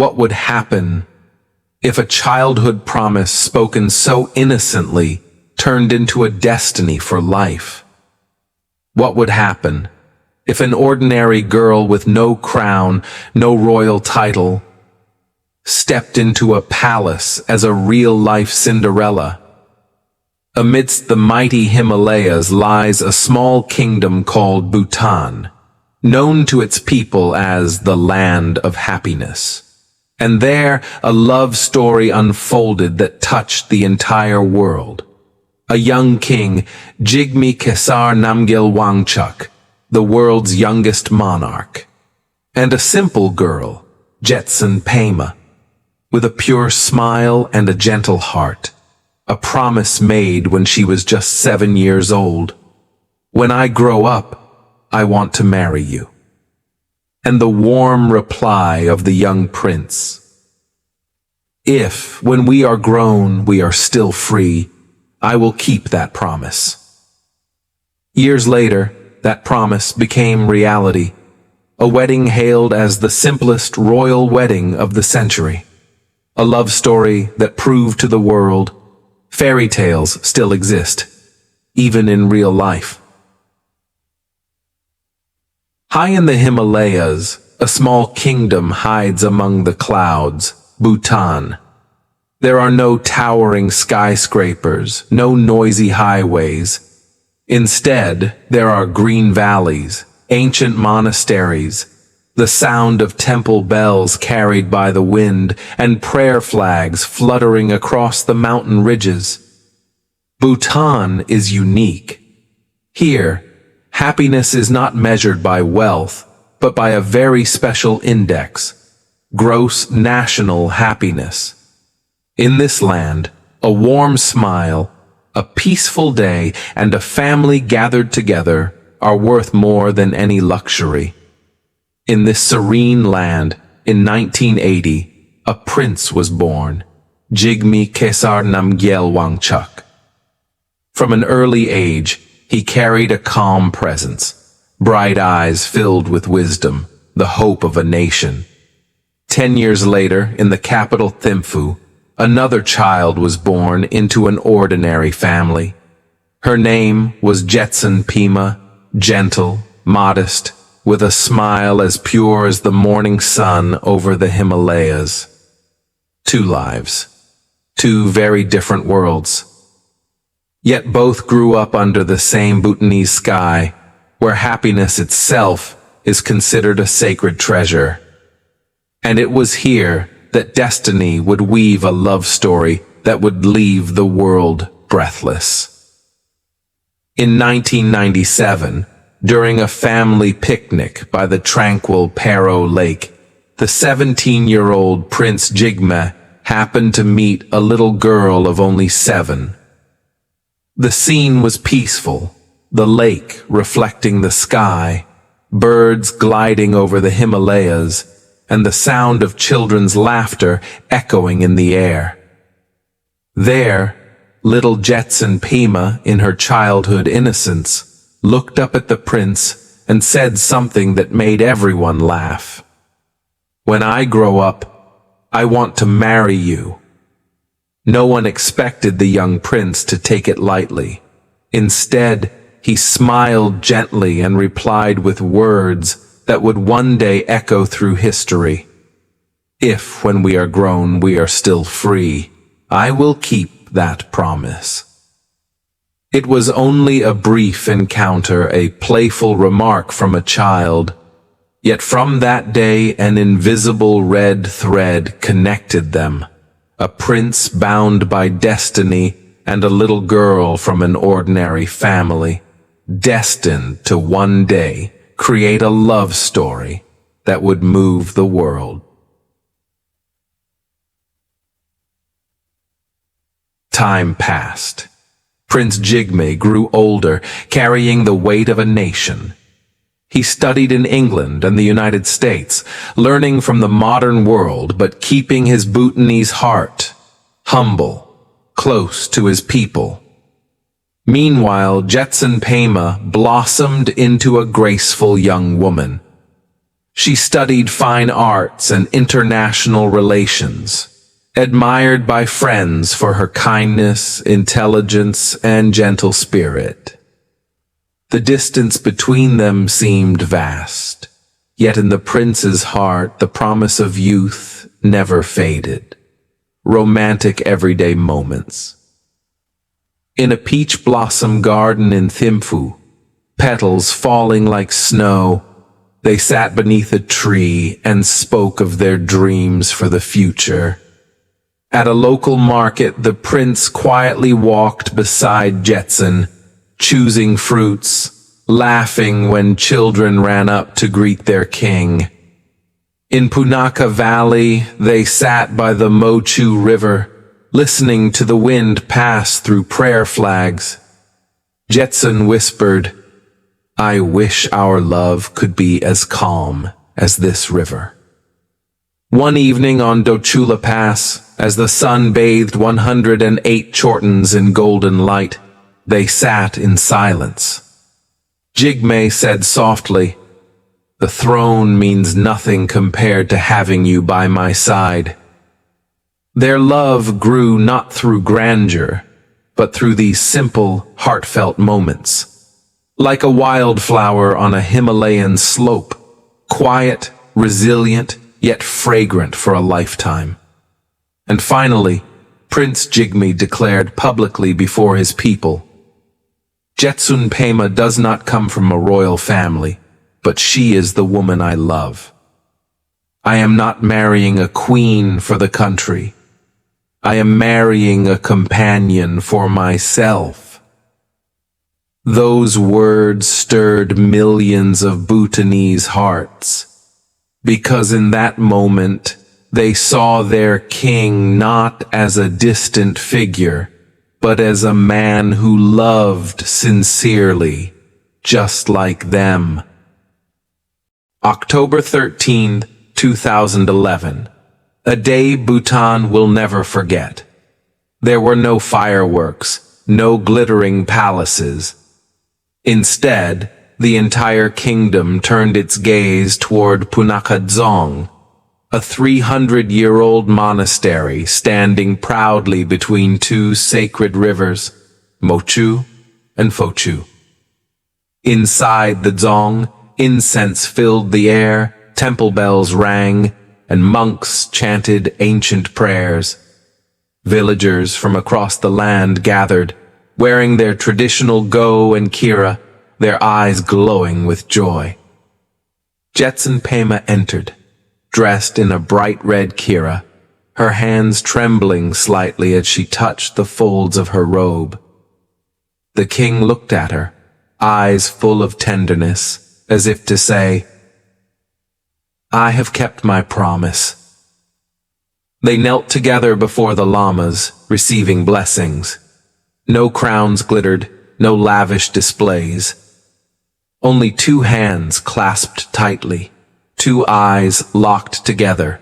What would happen if a childhood promise spoken so innocently turned into a destiny for life? What would happen if an ordinary girl with no crown, no royal title, stepped into a palace as a real-life Cinderella? Amidst the mighty Himalayas lies a small kingdom called Bhutan, known to its people as the land of happiness. And there, a love story unfolded that touched the entire world. A young king, Jigme Namgyel Wangchuk, the world's youngest monarch, and a simple girl, Jetsun Pema, with a pure smile and a gentle heart, a promise made when she was just 7 years old. When I grow up, I want to marry you. And the warm reply of the young prince, if, when we are grown, we are still free, I will keep that promise. Years later, that promise became reality, a wedding hailed as the simplest royal wedding of the century, a love story that proved to the world fairy tales still exist, even in real life. High in the Himalayas, a small kingdom hides among the clouds, Bhutan. There are no towering skyscrapers, no noisy highways. Instead, there are green valleys, ancient monasteries, the sound of temple bells carried by the wind, and prayer flags fluttering across the mountain ridges. Bhutan is unique. Here, happiness is not measured by wealth, but by a very special index, gross national happiness. In this land, a warm smile, a peaceful day, and a family gathered together are worth more than any luxury. In this serene land, in 1980, a prince was born, Jigme Namgyel Wangchuk. From an early age, he carried a calm presence, bright eyes filled with wisdom, the hope of a nation. 10 years later, in the capital Thimphu, another child was born into an ordinary family. Her name was Jetsun Pema, gentle, modest, with a smile as pure as the morning sun over the Himalayas. 2 lives, 2 very different worlds. Yet both grew up under the same Bhutanese sky, where happiness itself is considered a sacred treasure. And it was here that destiny would weave a love story that would leave the world breathless. In 1997, during a family picnic by the tranquil Pero Lake, the 17-year-old Prince Jigme happened to meet a little girl of only 7. The scene was peaceful, the lake reflecting the sky, birds gliding over the Himalayas, and the sound of children's laughter echoing in the air. There, little Jetsun Pema, in her childhood innocence, looked up at the prince and said something that made everyone laugh. When I grow up, I want to marry you. No one expected the young prince to take it lightly. Instead, he smiled gently and replied with words that would one day echo through history. If, when we are grown, we are still free, I will keep that promise. It was only a brief encounter, a playful remark from a child, yet from that day an invisible red thread connected them, a prince bound by destiny and a little girl from an ordinary family, destined to one day create a love story that would move the world. Time passed. Prince Jigme grew older, carrying the weight of a nation. He studied in England and the United States, learning from the modern world but keeping his Bhutanese heart humble, close to his people. Meanwhile, Jetsun Pema blossomed into a graceful young woman. She studied fine arts and international relations, admired by friends for her kindness, intelligence, and gentle spirit. The distance between them seemed vast, yet in the prince's heart the promise of youth never faded. Romantic everyday moments. In a peach blossom garden in Thimphu, petals falling like snow, they sat beneath a tree and spoke of their dreams for the future. At a local market, the prince quietly walked beside Jetsun, choosing fruits, laughing when children ran up to greet their king. In Punakha Valley, they sat by the Mochu River, listening to the wind pass through prayer flags. Jetsun whispered, "I wish our love could be as calm as this river." One evening on Dochula Pass, as the sun bathed 108 Chortens in golden light, they sat in silence. Jigme said softly, "The throne means nothing compared to having you by my side." Their love grew not through grandeur, but through these simple, heartfelt moments. Like a wildflower on a Himalayan slope, quiet, resilient, yet fragrant for a lifetime. And finally, Prince Jigme declared publicly before his people, "Jetsun Pema does not come from a royal family, but she is the woman I love. I am not marrying a queen for the country. I am marrying a companion for myself." Those words stirred millions of Bhutanese hearts, because in that moment they saw their king not as a distant figure, but as a man who loved sincerely, just like them. October 13th, 2011. A day Bhutan will never forget. There were no fireworks, no glittering palaces. Instead, the entire kingdom turned its gaze toward Punakha Dzong, a 300-year-old monastery standing proudly between two sacred rivers, Mochu and Phochu. Inside the Dzong, incense filled the air, temple bells rang, and monks chanted ancient prayers. Villagers from across the land gathered, wearing their traditional go and kira, their eyes glowing with joy. Jetsun Pema entered, dressed in a bright red kira, her hands trembling slightly as she touched the folds of her robe. The king looked at her, eyes full of tenderness, as if to say, "I have kept my promise." They knelt together before the lamas, receiving blessings. No crowns glittered, no lavish displays. Only two hands clasped tightly, two eyes locked together,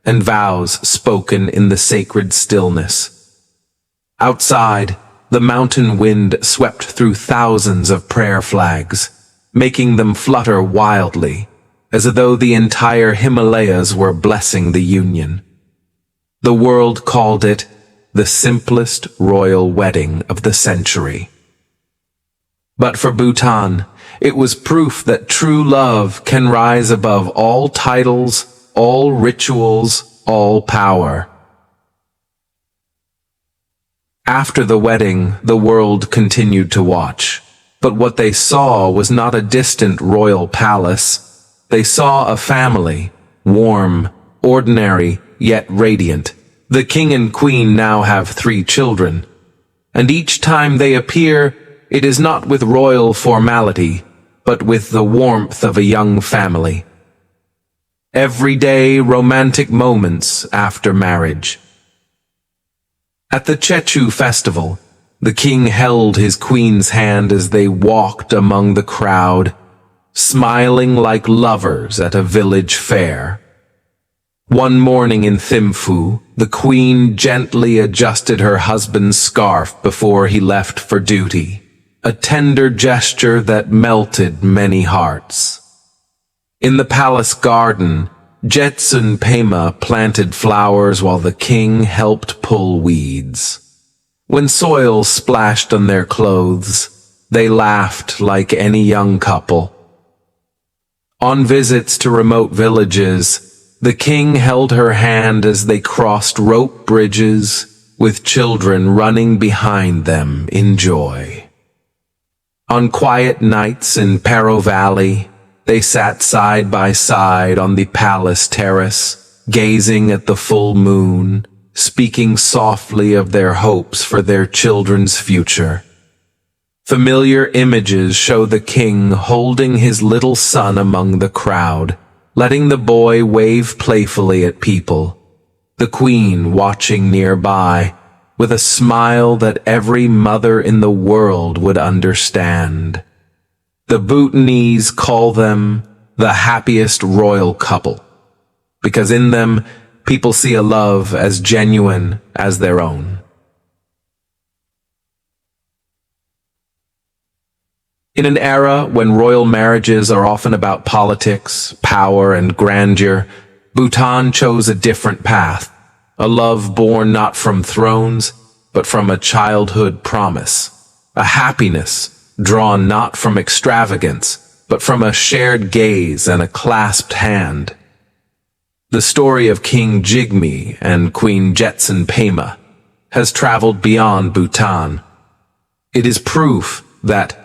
and vows spoken in the sacred stillness. Outside, the mountain wind swept through thousands of prayer flags, making them flutter wildly, as though the entire Himalayas were blessing the union. The world called it the simplest royal wedding of the century. But for Bhutan, it was proof that true love can rise above all titles, all rituals, all power. After the wedding, the world continued to watch, but what they saw was not a distant royal palace. They saw a family, warm, ordinary, yet radiant. The king and queen now have 3 children, and each time they appear, it is not with royal formality, but with the warmth of a young family. Everyday romantic moments after marriage. At the Chechu festival, the king held his queen's hand as they walked among the crowd, smiling like lovers at a village fair. One morning in Thimphu, the queen gently adjusted her husband's scarf before he left for duty, a tender gesture that melted many hearts. In the palace garden, Jetsun Pema planted flowers while the king helped pull weeds. When soil splashed on their clothes, they laughed like any young couple. On visits to remote villages, the king held her hand as they crossed rope bridges, with children running behind them in joy. On quiet nights in Paro Valley, they sat side by side on the palace terrace, gazing at the full moon, speaking softly of their hopes for their children's future. Familiar images show the king holding his little son among the crowd, letting the boy wave playfully at people, the queen watching nearby, with a smile that every mother in the world would understand. The Bhutanese call them the happiest royal couple, because in them people see a love as genuine as their own. In an era when royal marriages are often about politics, power, and grandeur, Bhutan chose a different path, a love born not from thrones, but from a childhood promise, a happiness drawn not from extravagance, but from a shared gaze and a clasped hand. The story of King Jigme and Queen Jetsun Pema has traveled beyond Bhutan. It is proof that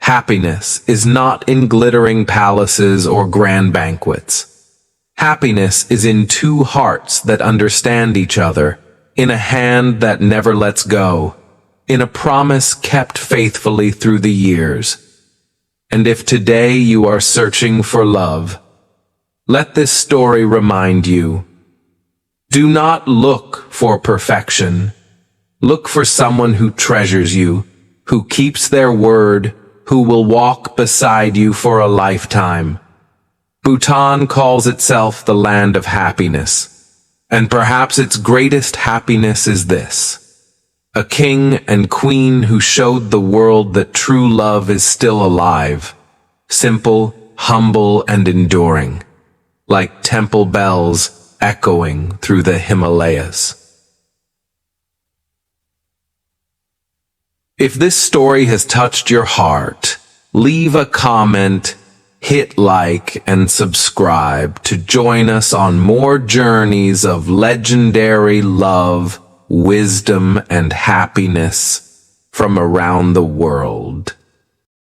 happiness is not in glittering palaces or grand banquets. Happiness is in two hearts that understand each other, in a hand that never lets go, in a promise kept faithfully through the years. And if today you are searching for love, let this story remind you, do not look for perfection. Look for someone who treasures you, who keeps their word, who will walk beside you for a lifetime. Bhutan calls itself the land of happiness, and perhaps its greatest happiness is this: a king and queen who showed the world that true love is still alive, simple, humble, and enduring, like temple bells echoing through the Himalayas. If this story has touched your heart, leave a comment, hit like, and subscribe to join us on more journeys of legendary love, wisdom, and happiness from around the world.